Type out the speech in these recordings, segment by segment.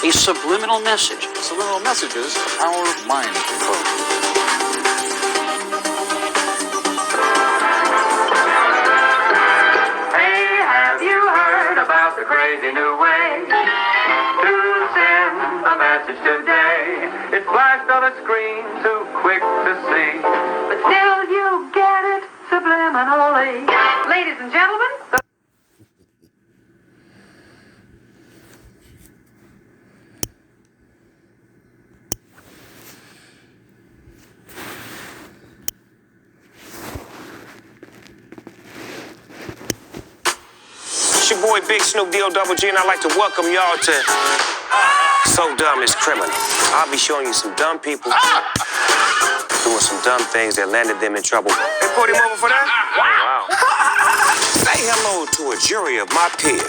A subliminal message. Subliminal messages are mind control. Hey, have you heard about the crazy new way to send a message today? It's flashed on a screen, too quick to see, but still you get it subliminally. Ladies and gentlemen, It's your boy Big Snoop D-O-double G, and I'd like to welcome y'all to So Dumb It's Criminal. I'll be showing you some dumb people doing some dumb things that landed them in trouble. They put him over for that? Wow. Say hello to a jury of my peers.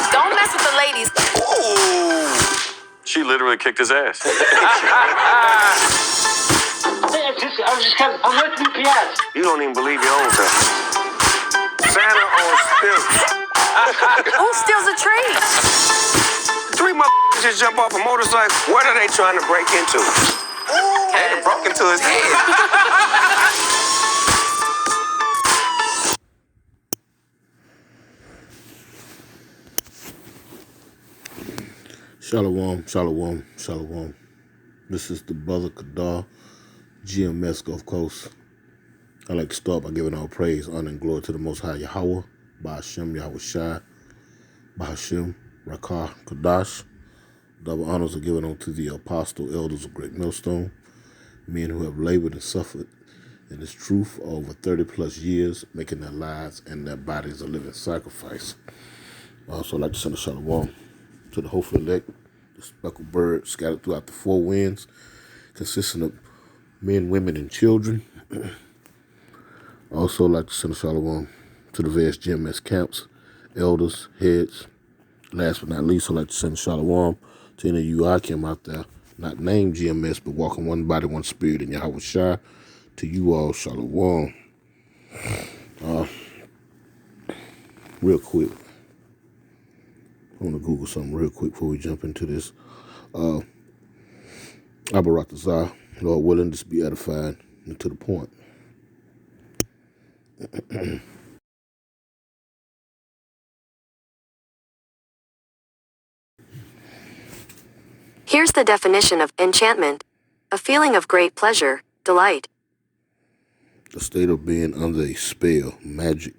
Don't mess with the ladies. Ooh. She literally kicked his ass. I'm with UPS. You don't even believe your own self. Santa on stilts. Who steals a tree? 3 motherfuckers just jump off a motorcycle. What are they trying to break into? They broke into his head. Shalom, shalom, shalom. This is the brother Kadar, GMS Gulf Coast. I'd like to start by giving all praise, honor, and glory to the Most High Yahweh, Ba'ashem Yahweh Shai, Ba'ashem Rakah Kadash. Double honors are given unto the apostle, elders of Great Millstone, men who have labored and suffered in this truth for over 30 plus years, making their lives and their bodies a living sacrifice. I also like to send a shalom to the hopeful elect, the speckled bird scattered throughout the 4 winds, consisting of men, women, and children. I also like to send a shalom to the various GMS camps, elders, heads. Last but not least, I'd like to send a shalom to any of you Akim out there, not named GMS, but walking one body, one spirit in Yahweh Shai. To you all, shalom. Real quick, I want to Google something real quick before we jump into this. Abaratazah, Lord willing, just be edified and to the point. Here's the definition of enchantment: a feeling of great pleasure, delight. The state of being under a spell, magic,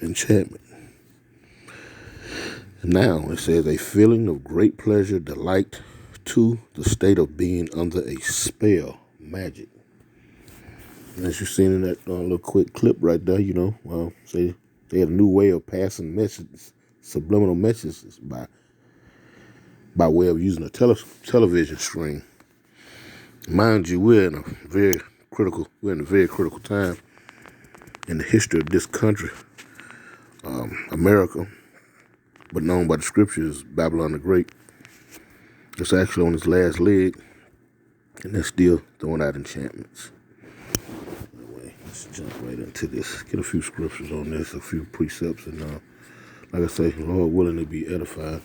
enchantment. Now, it says a feeling of great pleasure, delight, to the state of being under a spell, magic. As you've seen in that little quick clip right there, say they had a new way of passing messages, subliminal messages by way of using a television screen. Mind you, we're in a very critical time in the history of this country, America, but known by the scriptures, Babylon the Great. It's actually on its last leg, and they're still throwing out enchantments. Anyway, let's jump right into this. Get a few scriptures on this, a few precepts, and like I say, Lord willing to be edified.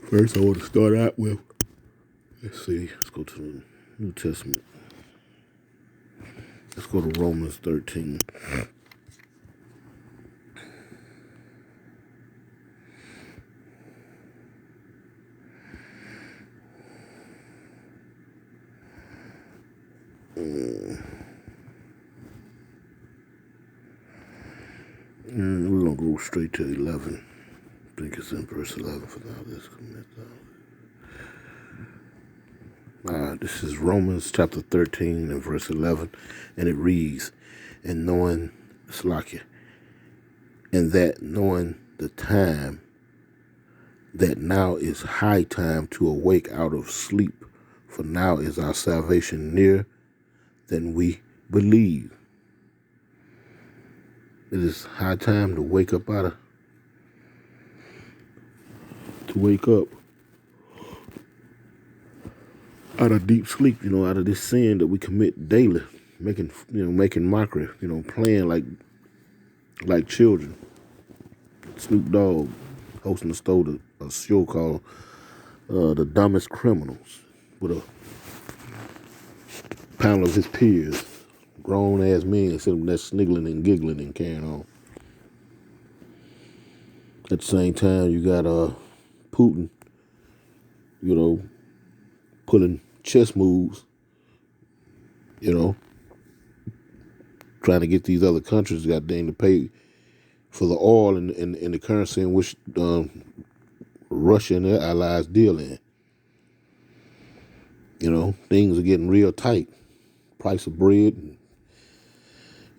First, I want to start out with, let's go to the New Testament. Let's go to Romans 13. We're going to go straight to 11. I think it's in verse 11 for now. This is Romans chapter 13 and verse 11, and it reads, and knowing the time, that now is high time to awake out of sleep, for now is our salvation nearer than we believe. It is high time to wake up out of deep sleep, out of this sin that we commit daily. making mockery, playing like children. Snoop Dogg hosting a show called The Dumbest Criminals with a panel of his peers, grown ass men sitting there sniggling and giggling and carrying on. At the same time, you got Putin, pulling chess moves, trying to get these other countries, goddamn, to pay for the oil and the currency in which Russia and their allies deal in. Things are getting real tight. Price of bread,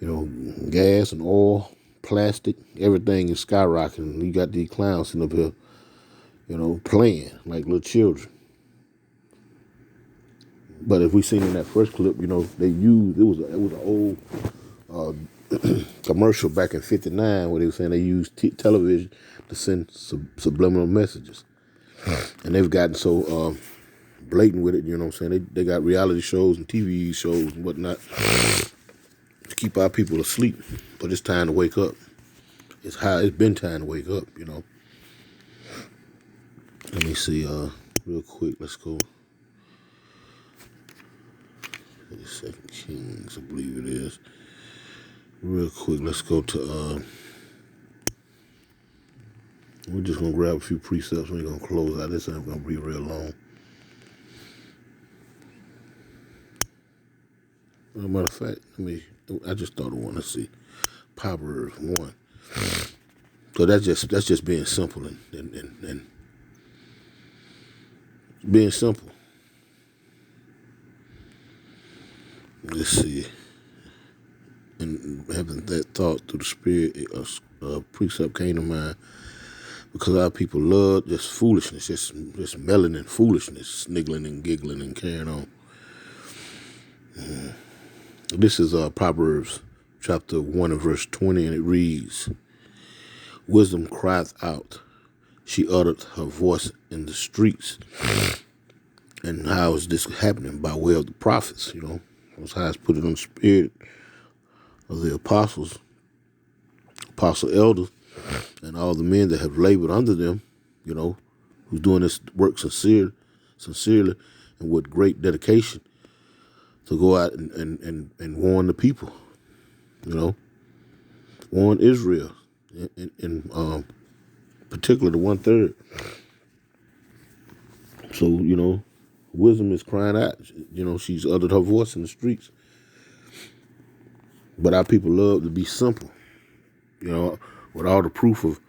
gas and oil, plastic, everything is skyrocketing. You got these clowns sitting up here, playing like little children. But if we seen in that first clip, they used it was an old commercial back in '59 where they were saying they used television to send subliminal messages, and they've gotten so blatant with it. You know what I'm saying? They got reality shows and TV shows and whatnot to keep our people asleep, but it's time to wake up. It's been time to wake up. Let me see, real quick. Let's go. 2 Kings, I believe it is. Real quick, let's go to. We're just gonna grab a few precepts. We're gonna close out. This ain't gonna be real long. As a matter of fact, I just thought of one. Let's see, Proverbs 1. So that's just being simple and being simple. Let's see. And having that thought through the Spirit, a precept came to mind because our people love just foolishness, just melanin foolishness, sniggling and giggling and carrying on. This is Proverbs chapter 1 and verse 20, and it reads, "Wisdom crieth out. She uttered her voice in the streets." And how is this happening? By way of the prophets, Most High has put it on the spirit of the apostles, apostle elders, and all the men that have labored under them, who's doing this work sincerely and with great dedication to go out and warn the people, warn Israel, in particular the 1/3. So, wisdom is crying out. She's uttered her voice in the streets. But our people love to be simple, with all the proof of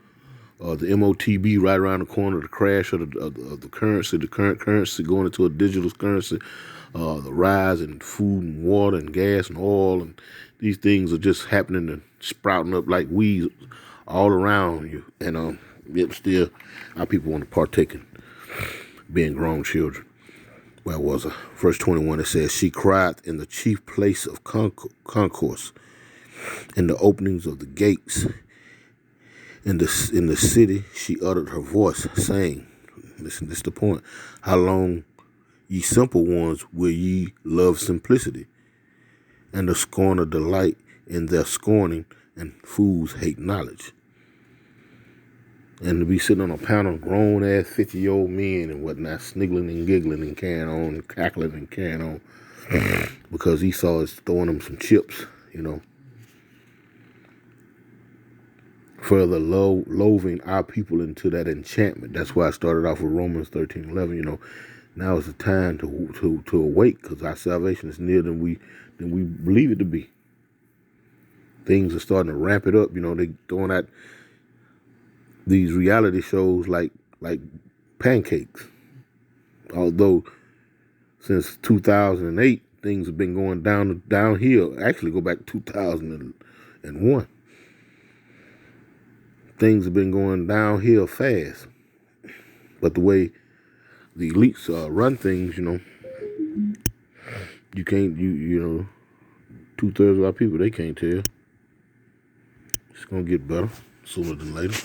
the MOTB right around the corner, the crash of the currency, the current currency going into a digital currency, the rise in food and water and gas and oil, and these things are just happening and sprouting up like weeds all around you. And yet still, our people want to partake in being grown children. Where was it? Verse 21, it says, "She cried in the chief place of concourse, in the openings of the gates. In the city, she uttered her voice, saying," listen, this is the point, "How long, ye simple ones, will ye love simplicity? And the scorner delight in their scorning, and fools hate knowledge." And to be sitting on a panel of grown-ass 50-year-old men and whatnot, sniggling and giggling and carrying on, cackling and carrying on, because Esau is throwing them some chips, Further loathing our people into that enchantment. That's why I started off with Romans 13:11. Now is the time to awake, because our salvation is nearer than we believe it to be. Things are starting to ramp it up. They throwing out these reality shows like pancakes. Although since 2008, things have been going downhill. Actually, go back to 2001. Things have been going downhill fast. But the way the elites run things, you can't, 2/3 of our people, they can't tell. It's going to get better sooner than later.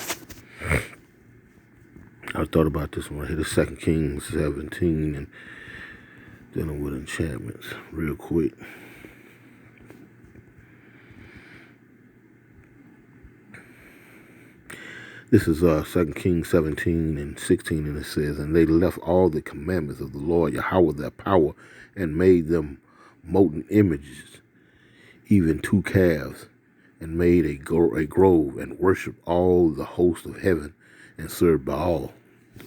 I thought about this one right here, the 2 Kings 17, and dealing with enchantments real quick. This is 2 Kings 17 and 16, and it says, "And they left all the commandments of the Lord Yahweh their power, and made them molten images, even 2 calves, and made a grove, and worshipped all the host of heaven, and served Baal."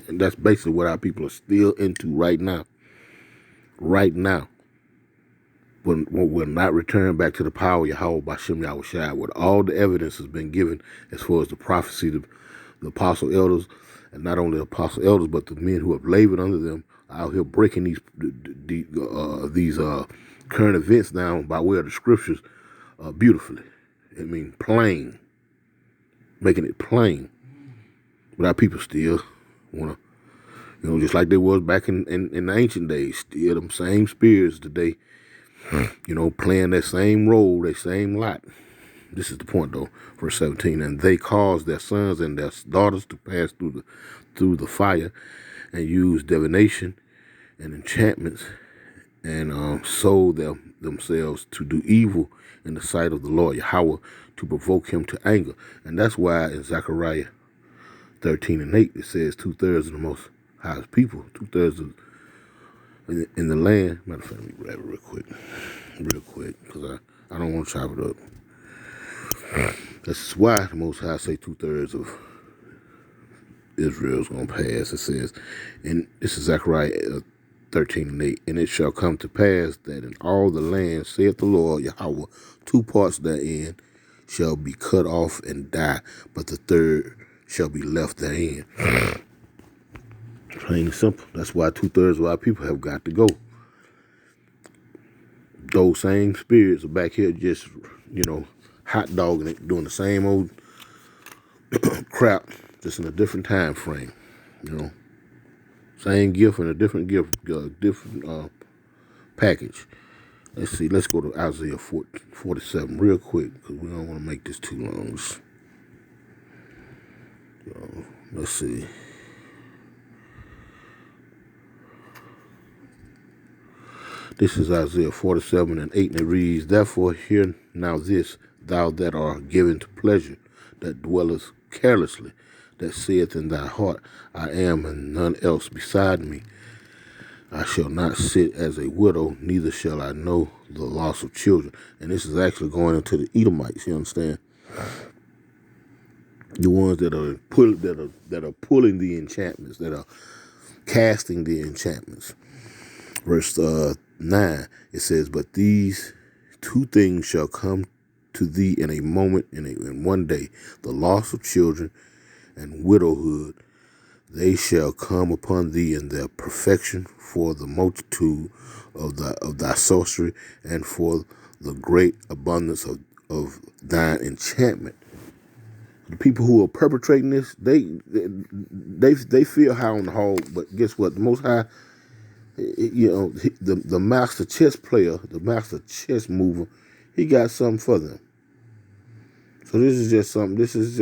And that's basically what our people are still into right now. Right now. When we'll not return back to the power of Yahweh Bashem Yahushai, where all the evidence has been given as far as the prophecy, the apostle elders, and not only the apostle elders, but the men who have labored under them out here breaking these current events down by way of the scriptures beautifully. I mean, plain, making it plain. But our people still want to, just like they was back in the ancient days, still them same spirits today, playing that same role, that same lot. This is the point, though. Verse 17, "And they caused their sons and their daughters to pass through the fire, and use divination and enchantments, and sold themselves to do evil in the sight of the Lord Yahweh, to provoke him to anger." And that's why in Zechariah 13 and 8 it says 2/3 of the Most High's people, 2/3 of in the land. Matter of fact, let me grab it real quick, because I don't want to chop it up. That's why the Most High say 2/3 of Israel is going to pass. It says, and this is Zechariah 13 and 8, "And it shall come to pass that in all the land, saith the Lord Yahweh, 2 parts therein shall be cut off and die, but the third shall be left therein." Plain and simple. That's why 2/3 of our people have got to go. Those same spirits are back here just, hot dogging it, doing the same old crap, just in a different time frame. Same gift and a different different package. Let's see. Let's go to Isaiah 47 real quick, because we don't want to make this too long. Let's see. This is Isaiah 47 and 8, and it reads, "Therefore hear now this, thou that art given to pleasure, that dwellest carelessly, that saith in thy heart, I am and none else beside me. I shall not sit as a widow, neither shall I know the loss of children." And this is actually going into the Edomites, you understand? The ones that are pulling the enchantments, that are casting the enchantments. Verse 9, it says, "But these 2 things shall come to thee in a moment, in one day, the loss of children and widowhood. They shall come upon thee in their perfection, for the multitude of thy sorcery, and for the great abundance of thine enchantment." The people who are perpetrating this, they feel high on the hog, but guess what? The Most High, the master chess player, the master chess mover, he got something for them. So this is just something. This is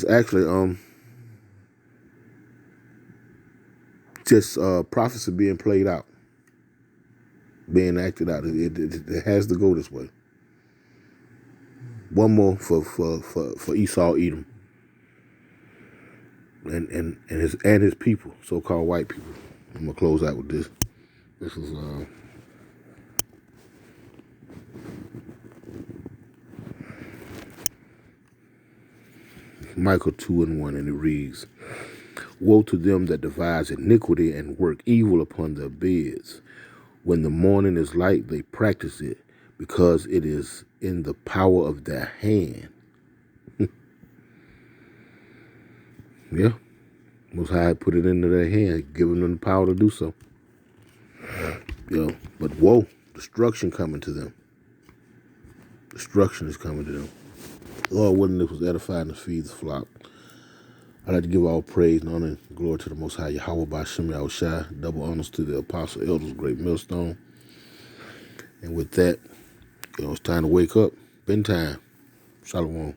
actually just prophecy being played out, being acted out. It has to go this way. One more for Esau, Edom, and his people, so-called white people. I'm gonna close out with this. This is Micah 2 and 1, and it reads, "Woe to them that devise iniquity and work evil upon their beds. When the morning is light, they practice it, because it is in the power of their hand." Yeah. Most High put it into their hand, giving them the power to do so. But woe, destruction coming to them. Destruction is coming to them. Lord willing, this was edifying to feed the flock. I'd like to give all praise and honor and glory to the Most High Yahweh Bashem Yahushai. Double honors to the apostle elders, great millstone. And with that, it's time to wake up. Been time. Shalom.